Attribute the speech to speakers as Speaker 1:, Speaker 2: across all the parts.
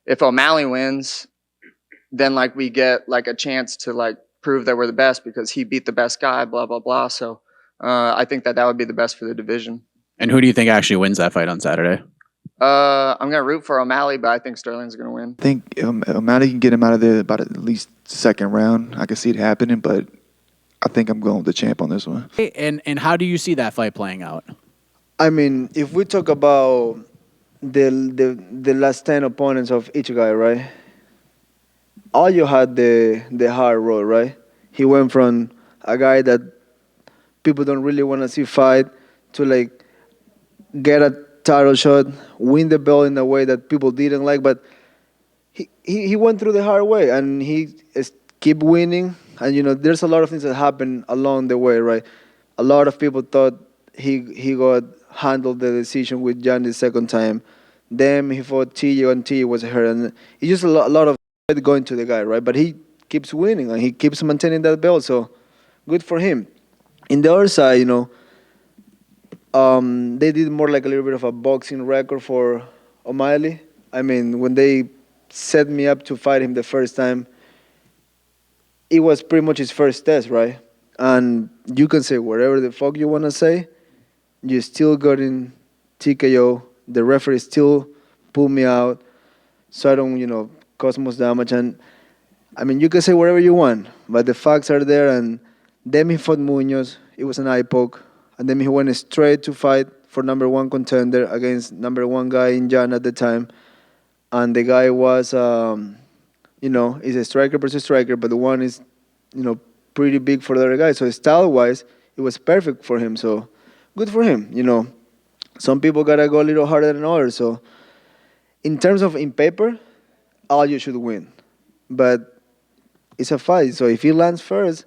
Speaker 1: if O'Malley wins, then like we get like a chance to like prove that we're the best because he beat the best guy, blah, blah, blah. So I think that would be the best for the division.
Speaker 2: And who do you think actually wins that fight on Saturday?
Speaker 1: I'm going to root for O'Malley, but I think Sterling's going to win.
Speaker 3: I think O'Malley can get him out of there about at least second round. I can see it happening, but I think I'm going with the champ on this one.
Speaker 2: And how do you see that fight playing out?
Speaker 4: I mean, if we talk about the last 10 opponents of each guy, right? Aljo had the hard road, right? He went from a guy that people don't really want to see fight to like get a title shot, win the belt in a way that people didn't like, but he went through the hard way and he keep winning. And you know, there's a lot of things that happen along the way, right? A lot of people thought he got handled the decision with Zhang the second time. Then he fought Chito and Chito was hurt, and it's just a lot of going to the guy, right? But he keeps winning and he keeps maintaining that belt, so good for him. In the other side, you know, they did more like a little bit of a boxing record for O'Malley. I mean, when they set me up to fight him the first time, it was pretty much his first test, right? And you can say whatever the fuck you want to say, you still got in TKO. The referee still pulled me out, so I don't, you know, cause much damage. And I mean, you can say whatever you want, but the facts are there. And then he fought Munhoz. It was an eye poke. And then he went straight to fight for number one contender against number one guy in Zhang at the time. And the guy was, you know, he's a striker versus striker, but the one is, you know, pretty big for the other guy. So style-wise, it was perfect for him. So good for him, you know. Some people got to go a little harder than others. So in terms of in paper, Aljo should win. But it's a fight. So if he lands first,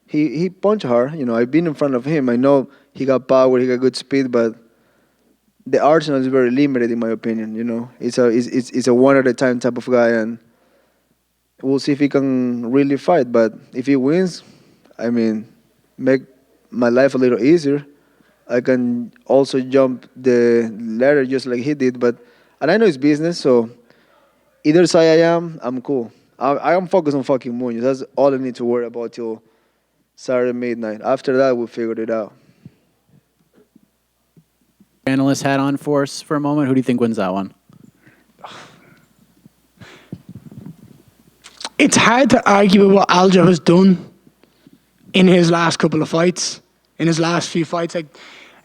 Speaker 4: he punch hard. You know, I've been in front of him. I know he got power, he got good speed, but the arsenal is very limited in my opinion. You know, it's a one at a time type of guy, and we'll see if he can really fight. But if he wins, I mean, make my life a little easier. I can also jump the ladder just like he did. And I know it's business, so either side I'm cool. I am focused on fucking Munhoz. That's all I need to worry about till Saturday midnight. After that, we'll figure it out.
Speaker 2: Analyst hat on for us for a moment. Who do you think wins that one?
Speaker 5: It's hard to argue with what Aljo has done in his last couple of fights, in his last few fights. Like,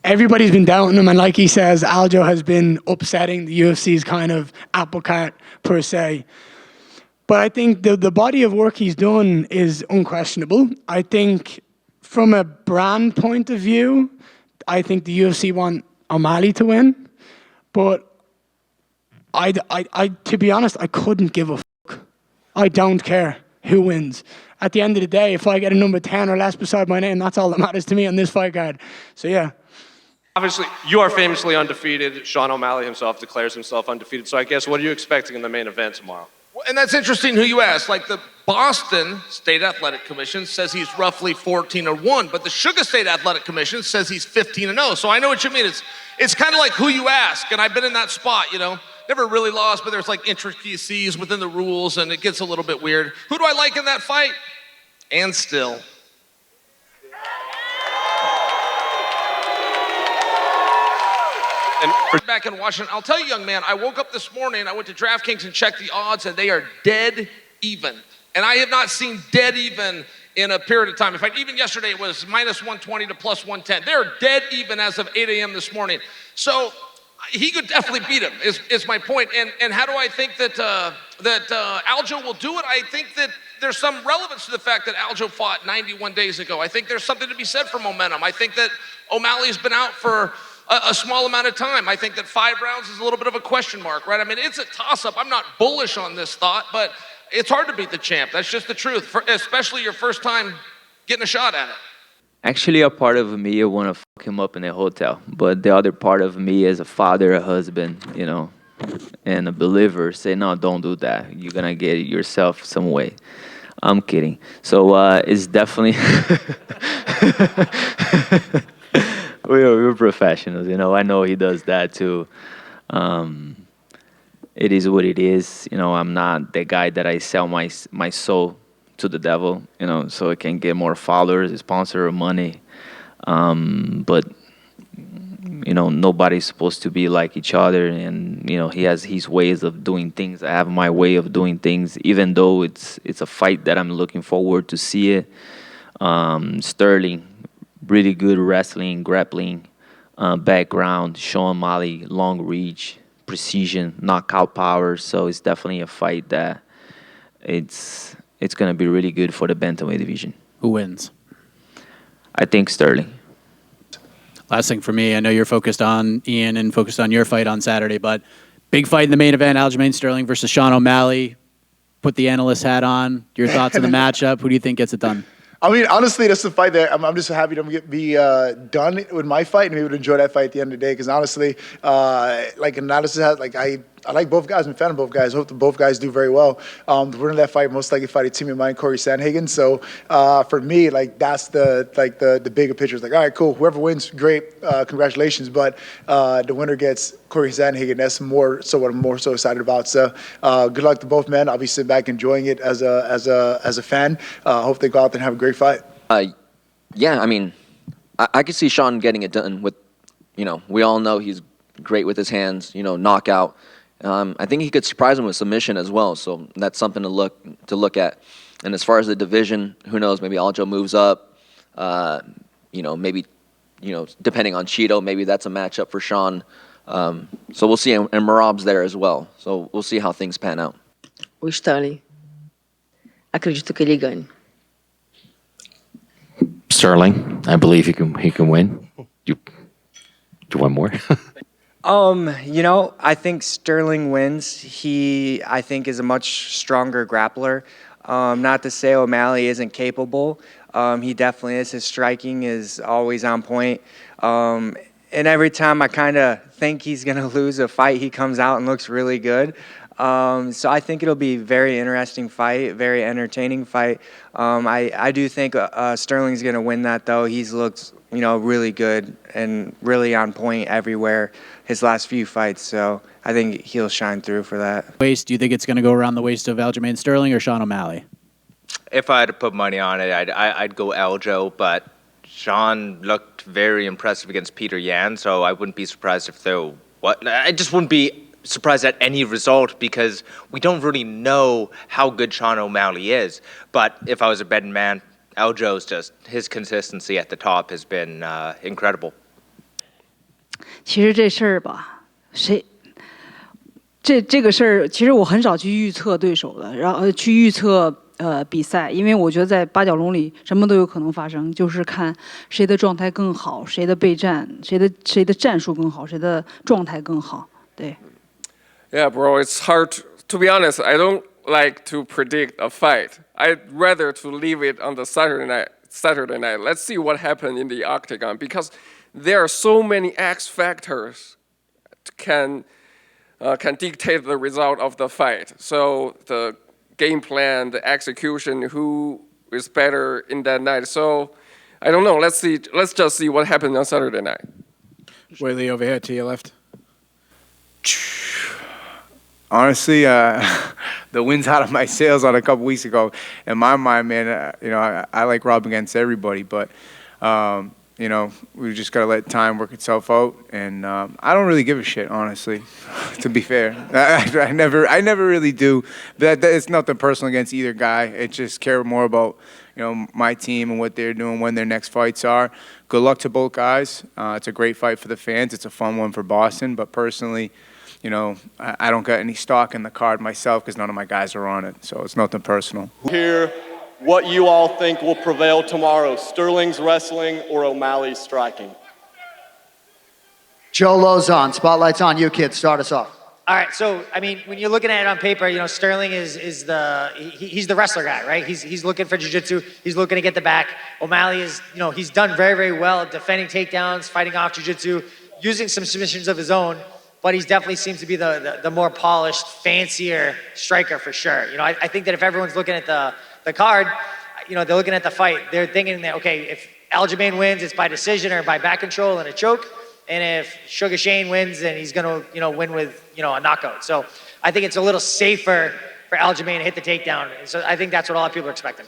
Speaker 5: everybody's been doubting him, and like he says, Aljo has been upsetting the UFC's kind of apple cart per se. But I think the body of work he's done is unquestionable. I think from a brand point of view, I think the UFC want O'Malley to win. But I to be honest, I couldn't give a fuck. I don't care who wins. At the end of the day, if I get a number 10 or less beside my name, that's all that matters to me on this fight card. So yeah.
Speaker 6: Obviously, you are famously undefeated. Sean O'Malley himself declares himself undefeated. So I guess, what are you expecting in the main event tomorrow?
Speaker 7: Well, and that's interesting who you ask. Like, the Boston State Athletic Commission says he's roughly 14-1, but the Sugar State Athletic Commission says he's 15-0. So I know what you mean. It's kind of like who you ask, and I've been in that spot, you know. Never really lost, but there's like intricacies within the rules, and it gets a little bit weird. Who do I like in that fight? And still. And back in Washington, I'll tell you, young man, I woke up this morning, I went to DraftKings and checked the odds, and they are dead even. And I have not seen dead even in a period of time. In fact, even yesterday it was minus 120 to plus 110. They're dead even as of 8 a.m. this morning. So he could definitely beat him, is my point. And how do I think that Aljo will do it? I think that there's some relevance to the fact that Aljo fought 91 days ago. I think there's something to be said for momentum. I think that O'Malley's been out for a small amount of time. I think that 5 rounds is a little bit of a question mark, right? I mean, it's a toss-up. I'm not bullish on this thought, but it's hard to beat the champ. That's just the truth, especially your first time getting a shot at it.
Speaker 8: Actually, a part of me want to fuck him up in a hotel, but the other part of me as a father, a husband, you know, and a believer say, no, don't do that. You're going to get it yourself some way. I'm kidding. So it's definitely... we're professionals, you know. I know he does that too. it is what it is. You know, I'm not the guy that I sell my soul to the devil, you know, so I can get more followers, sponsor, or money. But you know, nobody's supposed to be like each other, and you know, he has his ways of doing things. I have my way of doing things, even though it's a fight that I'm looking forward to see it. Sterling, really good wrestling, grappling, background. Sean O'Malley, long reach, precision, knockout power. So it's definitely a fight that it's gonna be really good for the bantamweight division.
Speaker 2: Who wins?
Speaker 8: I think Sterling.
Speaker 2: Last thing for me, I know you're focused on Ian and focused on your fight on Saturday, but big fight in the main event, Aljamain Sterling versus Sean O'Malley. Put the analyst hat on. Your thoughts on the matchup? Who do you think gets it done?
Speaker 9: I mean, honestly, that's the fight that I'm just happy to be done with my fight and be able to enjoy that fight at the end of the day. Because honestly, like analysis has, like I like both guys. I'm a fan of both guys. I hope that both guys do very well. The winner of that fight most likely fight a team of mine, Cory Sandhagen. So for me, like that's the bigger picture. It's like, all right, cool. Whoever wins, great, congratulations. But the winner gets Cory Sandhagen. That's more so what I'm more so excited about. So good luck to both men. I'll be sitting back enjoying it as a fan. Hope they go out there and have a great fight.
Speaker 10: Yeah, I mean, I could see Sean getting it done with, you know, we all know he's great with his hands, you know, knockout. I think he could surprise him with submission as well, so that's something to look at. And as far as the division, who knows? Maybe Aljo moves up. You know, maybe, you know, depending on Chito, maybe that's a matchup for Sean. So we'll see, and Merab's there as well. So we'll see how things pan out.
Speaker 11: O Sterling. Acredito que ele ganhe.
Speaker 12: Sterling, I believe he can win. You want more?
Speaker 13: You know, I think Sterling wins. He, I think, is a much stronger grappler. Not to say O'Malley isn't capable. He definitely is. His striking is always on point. And every time I kind of think he's going to lose a fight, he comes out and looks really good. So I think it'll be a very interesting fight, very entertaining fight. I do think Sterling's going to win that, though. He's looked, you know, really good and really on point everywhere his last few fights. So I think he'll shine through for that.
Speaker 2: Waist, do you think it's going to go around the waist of Aljamain Sterling or Sean O'Malley?
Speaker 14: If I had to put money on it, I'd go Aljo, but Sean looked very impressive against Peter Yan, so I wouldn't be surprised if I just wouldn't be surprised at any result because we don't really know how good Sean O'Malley is. But if I was a betting man, Aljo's just, his consistency at the top has been incredible.
Speaker 15: 其实这事儿吧，这个事儿，其实我很少去预测对手的，然后去预测比赛，因为我觉得在八角笼里什么都有可能发生，就是看谁的状态更好，谁的备战，谁的战术更好，谁的状态更好，对。
Speaker 16: Yeah, bro, it's hard. To be honest, I don't like to predict a fight. I'd rather to leave it on the Saturday night. Let's see what happened in the octagon because there are so many X factors can dictate the result of the fight. So the game plan, the execution, who is better in that night. So I don't know. Let's see. Let's just see what happened on Saturday night.
Speaker 17: Weili over here to your left. Honestly, the wind's out of my sails on a couple weeks ago. In my mind, man, you know, I like Rob against everybody, but you know, we just gotta let time work itself out. And I don't really give a shit, honestly. To be fair, I never really do. But it's nothing personal against either guy. It just care more about, you know, my team and what they're doing when their next fights are. Good luck to both guys. It's a great fight for the fans. It's a fun one for Boston. But personally, you know, I don't got any stock in the card myself because none of my guys are on it. So it's nothing personal.
Speaker 18: Here, what you all think will prevail tomorrow, Sterling's wrestling or O'Malley's striking?
Speaker 19: Joe Lauzon, spotlight's on you, kid. Start us off.
Speaker 20: All right, so I mean, when you're looking at it on paper, you know, Sterling is the wrestler guy, right? He's looking for jiu-jitsu. He's looking to get the back. O'Malley is, you know, he's done very, very well defending takedowns, fighting off jiu-jitsu, using some submissions of his own. But he definitely seems to be the more polished, fancier striker for sure. You know, I think that if everyone's looking at the card, you know, they're looking at the fight, they're thinking that, okay, if Aljamain wins, it's by decision or by back control and a choke. And if Sugar Shane wins, then he's going to, you know, win with, you know, a knockout. So I think it's a little safer for Aljamain to hit the takedown. And so I think that's what a lot of people are expecting.